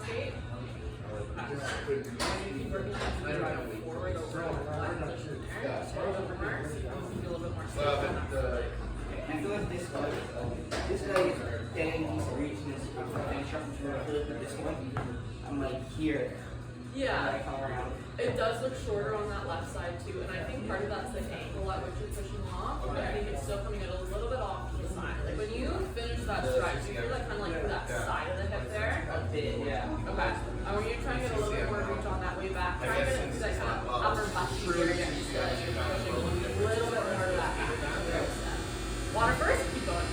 skate? Keep working on driving forward over the line position there. So over reverse, you can be a little bit more stable on that side. I feel like this guy is getting decent reach in this. I'm finish up into a hood with this one. I'm like here. Yeah, I come around. it does look shorter on that left side too, and I think part of that's the angle at which you're pushing off, but I think it's still coming out a little bit off to the side. Like when you finish that stride, you feel like kind of like that side of the hip there. A bit, yeah. Okay. I want you to try and get a little bit more reach on that way back. Try and get it to that kind of upper body area. So that you're pushing a little bit more of that back. Water first, keep going.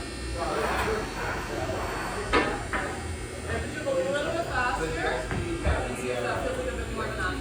And if you go a little bit faster, you can see if that feels like a bit more than that.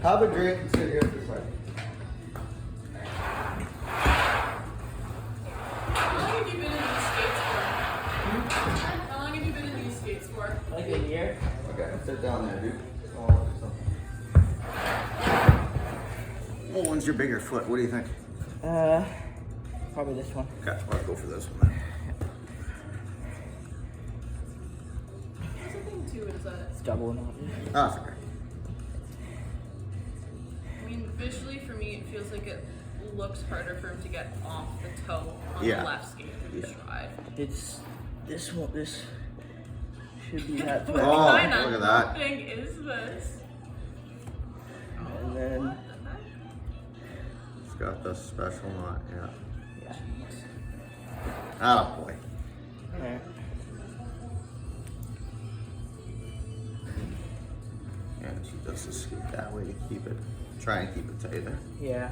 Have a drink and sit here for a second. How long have you been in these skates for? How long have you been in these skates for? Like a year. Okay, sit down there, dude. I'll look at something. What one's your bigger foot? What do you think? Probably this one. Okay, let's go for this one then. Here's the thing too is that It's double knotted. Ah, that's okay. I mean visually for me it feels like it looks harder for him to get off the toe on Yeah. the left skate through the stride. It's this one. This should be that. What Oh, kind of look at that. thing is this? And then It's got the special knot, yeah. yeah. Ah, boy. There. Yeah, she does the scoop that way to keep it, try and keep it tighter. Yeah.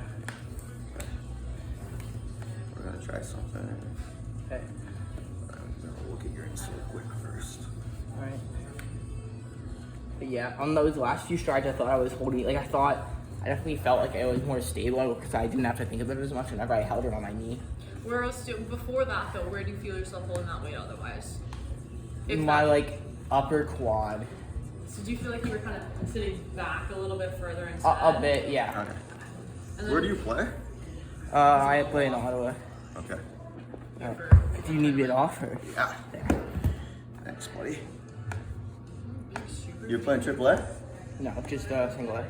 We're gonna try something. Okay. I'm gonna look at your insole quick first. All right. But yeah, on those last few strides, I thought I was holding. Like I definitely felt like it was more stable because I didn't have to think about it as much. Whenever I held it on my knee. Where else before that though, where do you feel yourself holding that weight otherwise? If my that- like upper quad. So do you feel like you were kind of sitting back a little bit further instead? A bit, yeah. Okay. And then Where do you play? I play in Ottawa. Okay. Do you need me to offer? Yeah. Thanks, buddy. You're playing AAA? No, just single A.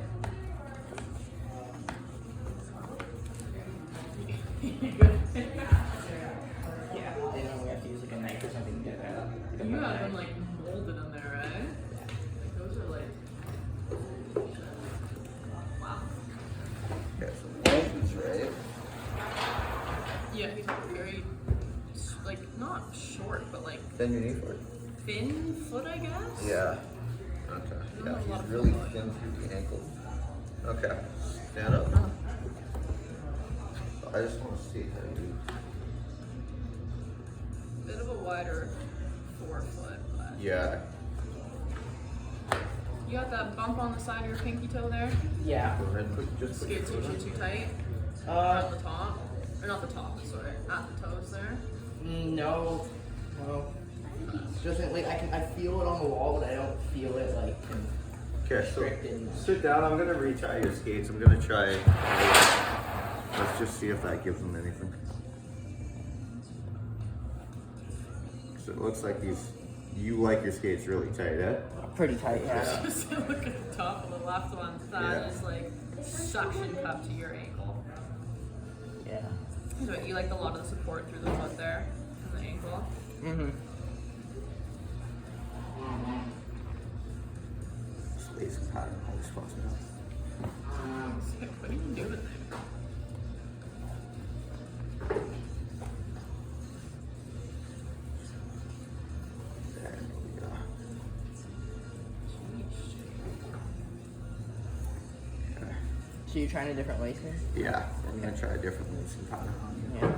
Yeah, they know we have to use like a knife or something to get that. You have them like molded in there, right? Like those are like. Wow. Okay, so Wolf's right. Yeah, he's very, like, not short, but like Then your knee for it. thin foot, I guess? Yeah. Okay. don't Yeah, have a lot he's of really football. thin through the ankle. Okay. Stand up. I just want to see how you. Bit of a wider forefoot, but. Yeah. You got that bump on the side of your pinky toe there? Yeah. Go ahead and just put your Skates foot usually on. too tight? Around the top? Or not the top, sorry. At the toes there? No. Doesn't like I feel it on the wall, but I don't feel it like. Okay, so Restricted. sit down. I'm gonna retie your skates. I'm gonna try. Let's just see if that gives them anything. So it looks like you like your skates really tight, eh? Pretty tight, yeah. Just look at the top of the left one. That Yeah. is like suction cup to your ankle. Yeah. So you like a lot of the support through the foot there and the ankle. Space pattern always fucks me up. What are you doing there? There we go. Okay. So you're trying a different lace here? Yeah, I'm gonna try a different lacing pattern on you. Yeah.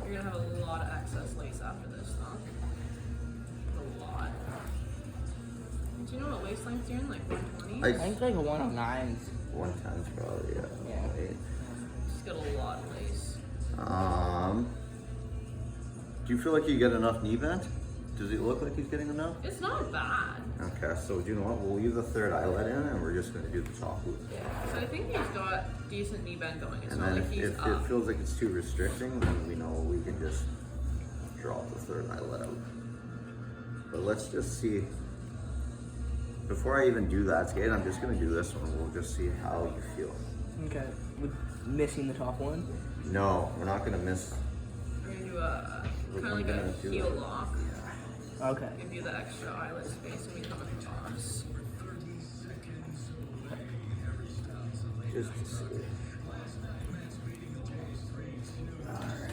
You're gonna have a lot of excess lace after this, though. A lot. Do you know what lace length you're in? Like 120? I think like a 109's. 110's probably, yeah. Yeah. Eight. Just got a lot of lace. Do you feel like you get enough knee bend? Does it look like he's getting enough? It's not bad. Okay, so do you know what? We'll leave the third eyelet in and we're just gonna do the top loop. So I think he's got decent knee bend going. It's And not then like if he's it up. feels like it's too restricting, then we know we can just drop the third eyelet out. But let's just see. Before I even do that skate, I'm just gonna do this one. We'll just see how you feel. Okay. With missing the top one? No, we're not gonna miss. We're gonna do a We're kind of like gonna a do heel it. lock. Okay. Give you the extra eyelet space and we come across. Just to see. Alright.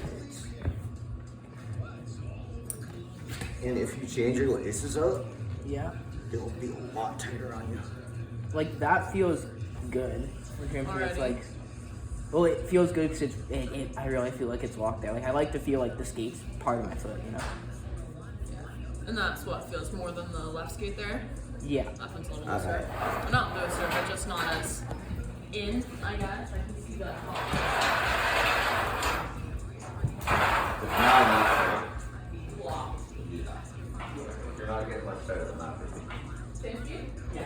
And if you change your laces out, Yeah. it'll be a lot tighter on you. Like that feels good. In terms of it's Alrighty. like, well, it feels good because I really feel like it's locked there. Like I like to feel like the skate's part of my foot, you know? And that's what feels more than the left skate there. Yeah. That one's a little Okay. looser. Or not looser, but just not as in, I guess. I can see that. But now I'm not Lock. tight. You're not getting much better than that. Thank you. Yeah.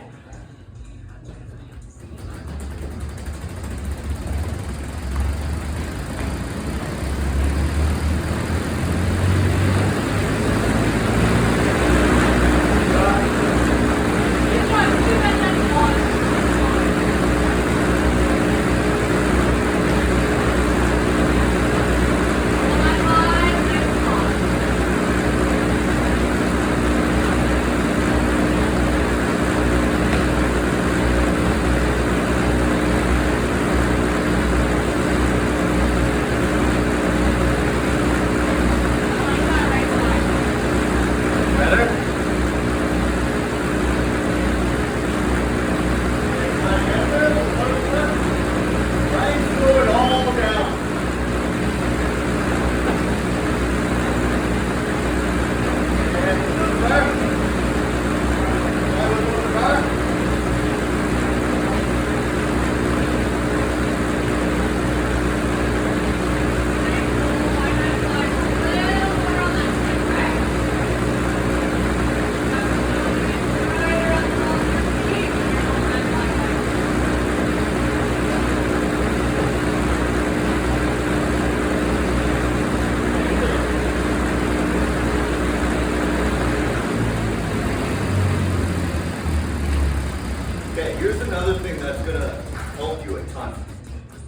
here's another thing that's gonna help you a ton.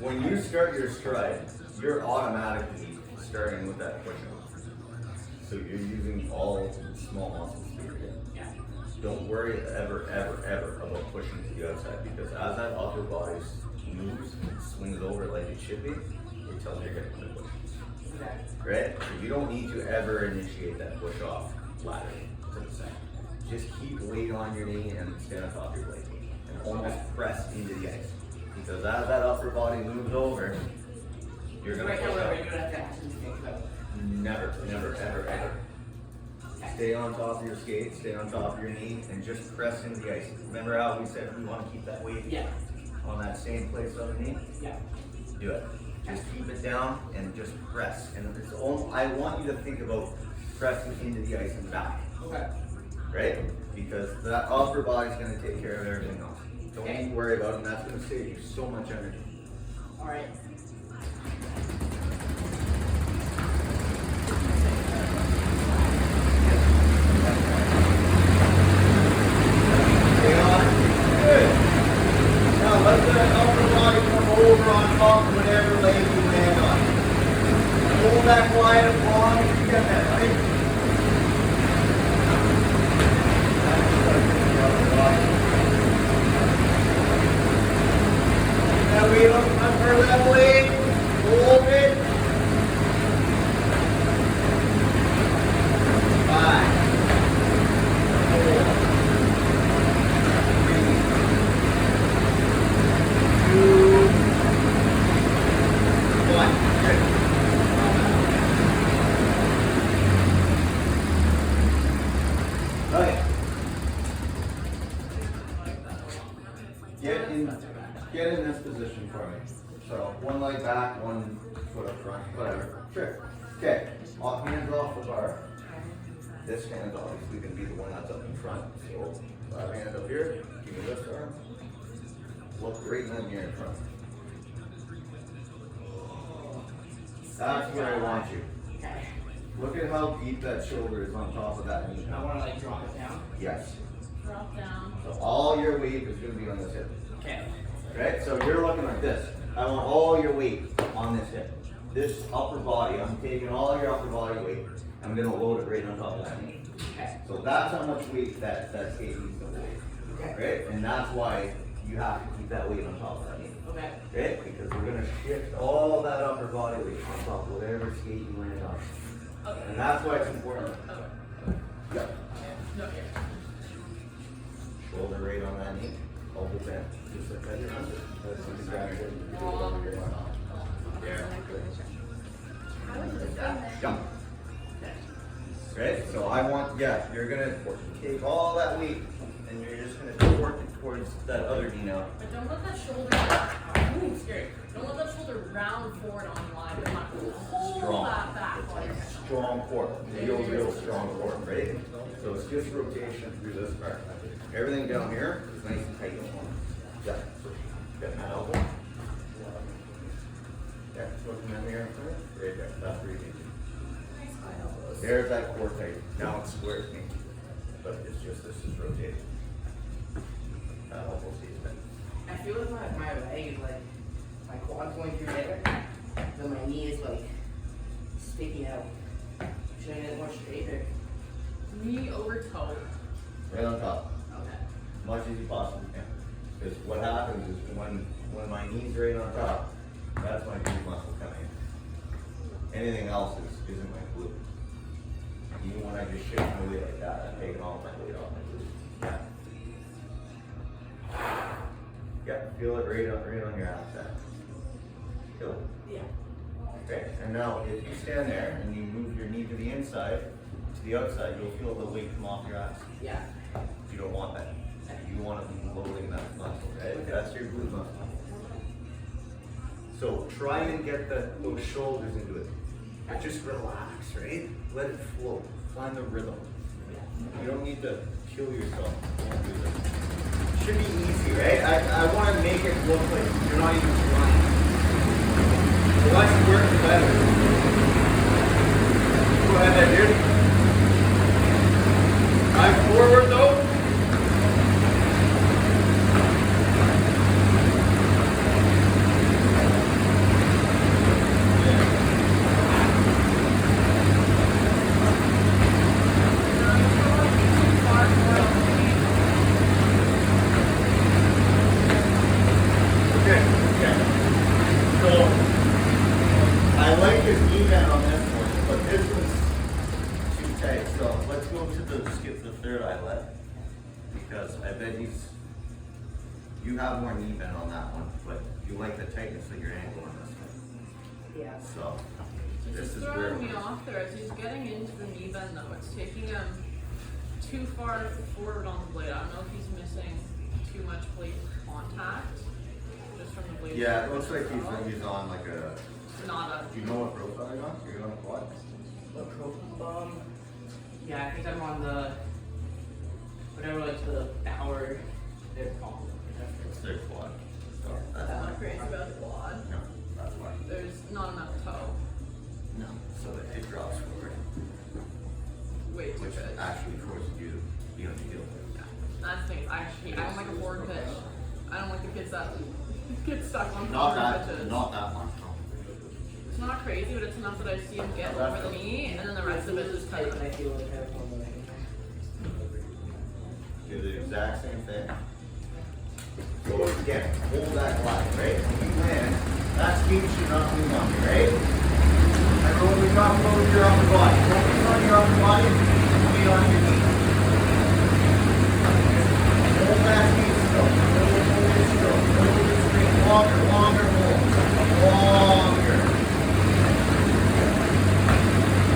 When you start your stride, you're automatically starting with that push up. So you're using all small muscles here. Yeah. Don't worry ever about pushing to the outside, because as that upper body moves and swings over like it should be, it tells you you're getting the push. Okay. Right? So you don't need to ever initiate that push off ladder to the side. Just keep weight on your knee and stand on top of your leg. And almost press into the ice. Because as that upper body moves over, you're gonna Right now, push whatever up. you don't have to actually think about. Never, ever. Stay on top of your skate, stay on top of your knee, and just press into the ice. Remember how we said we want to keep that weight Yeah. on that same place underneath? Yeah. Do it. Just keep it down and just press. And it's all, I want you to think about pressing into the ice and back, Okay. right? Because that upper body's going to take care of everything else. Don't Okay. even worry about it, and that's going to save you so much energy. All right. Stay on. Good. Now let the upper body come over on top of whatever leg you land on. Hold that quiet as long as you get that, right? That weight on the upper left leg. Hold it. 5, 4, 2, 1. Good. Okay. Get in this position for me. So one leg back, one foot up front, whatever. Sure. Okay. Hands off the bar. This hand's obviously going to be the one that's up in front. So left hand up here. Give me this arm. Look right in the mirror in front. That's where I want you. Okay. Look at how deep that shoulder is on top of that knee. I want to like drop it down. Yes. Drop down. So all your weight is going to be on this hip. Okay. Right? So you're looking like this. I want all your weight on this hip. This upper body, I'm taking all your upper body weight. I'm going to load it right on top of that knee. Okay. So that's how much weight that skate needs to hold. Okay. Right? And that's why you have to keep that weight on top of that knee. Okay. Right? Because we're going to shift all that upper body weight on top of whatever skate you land on. Okay. And that's why it's important. Okay. Yep. No, here. Shoulder right on that knee. Hold it down. Just like that. That's exactly what you do over your arm. Yeah. Jump. Right? So I want, you're gonna take all that weight and you're just gonna torque it towards that other knee now. But don't let that shoulder, ooh, scary. Don't let that shoulder round forward on the line. Come on, hold Strong. that back It's while you're a strong core. Real strong core, right? So it's just rotation through this part. Everything down here is nice and tight. Yeah. So get that elbow. Yeah, look in that mirror. Right there. That's where you need to. There's that core tight. Now it's square to me. But it's just this is rotating. That elbow stays bent. I feel like my leg is like, my quad's going through there, then my knee is like sticking out. Should I get it more straight or? knee over toe. Right on top. Okay. As much as you possibly can. Because what happens is when my knee's right on top, that's my glute muscle coming in. Anything else isn't my glute. Even when I just shift my weight like that, I'm taking all my weight off my glute. Yeah. Yeah, feel it right on your ass there. Feel it? Yeah. Okay, and now if you stand there and you move your knee to the inside, to the outside, you'll feel the weight come off your ass. Yeah. You don't want that. You want to be loading that muscle, right? That's your glute muscle. So try and get those shoulders into it. But just relax, right? Let it flow. Find the rhythm. You don't need to kill yourself. Don't do this. Should be easy, right? I want to make it look like you're not even trying. The less you work, the better. Go ahead there, dude. Drive forward though. bet you have more knee bend on that one, but you like the tightness of your ankle on this one. Yeah. So this It's is just where throwing me off there as he's getting into the knee bend though. It's taking him too far forward on the blade. I don't know if he's missing too much blade contact just from the blade. yeah, it looks like he's on like a. Not a. Do you know what profile you're on? You're on a quad. The profile. Yeah, I think I'm on the whatever, like the Bauer. They're called. It's their quad. So that's I'm why. not crazy about the quad. No, that's why. There's not enough toe. No. So that it drops forward, Way too which good. actually forces you to be on the heel. Yeah. That's the thing. I don't like a forward pitch. I don't like the kids that get stuck on Not forward that, pitches. not that much. No. It's not crazy, but it's enough that I see him get over the knee, and then the rest of it is kind of. I feel like I have one leg. Do the exact same thing. So again, hold that glide, right? When you land, that speed should not move on you, right? Remember when we talked about your upper body? Focus on your upper body, be on your knee. Hold that speed still. Hold it still. Hold it straight. Longer, longer hold. Longer.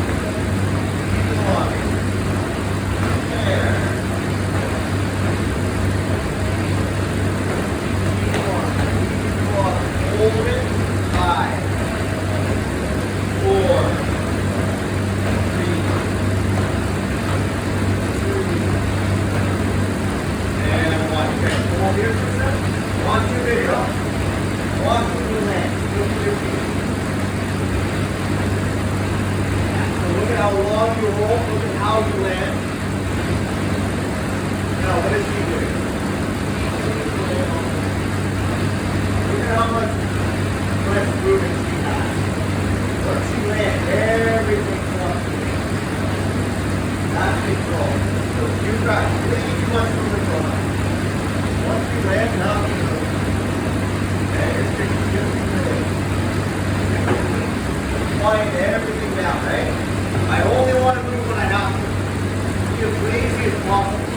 Keep longer. There. Hold it. 5, 4, 3, 2, and 1. Okay, hold here for a second. Watch your video. Watch when you land. Look at your feet. So look at how long you roll. Look at how you land. Now, what is he doing? Look at how much less movement she has. Once she lands, everything fluctuates. That's control. So you got way too much movement going on. Once you land, now you move. Okay, you're sticking just really. Flying everything down, right? I only want to move when I have to. Be as lazy as possible.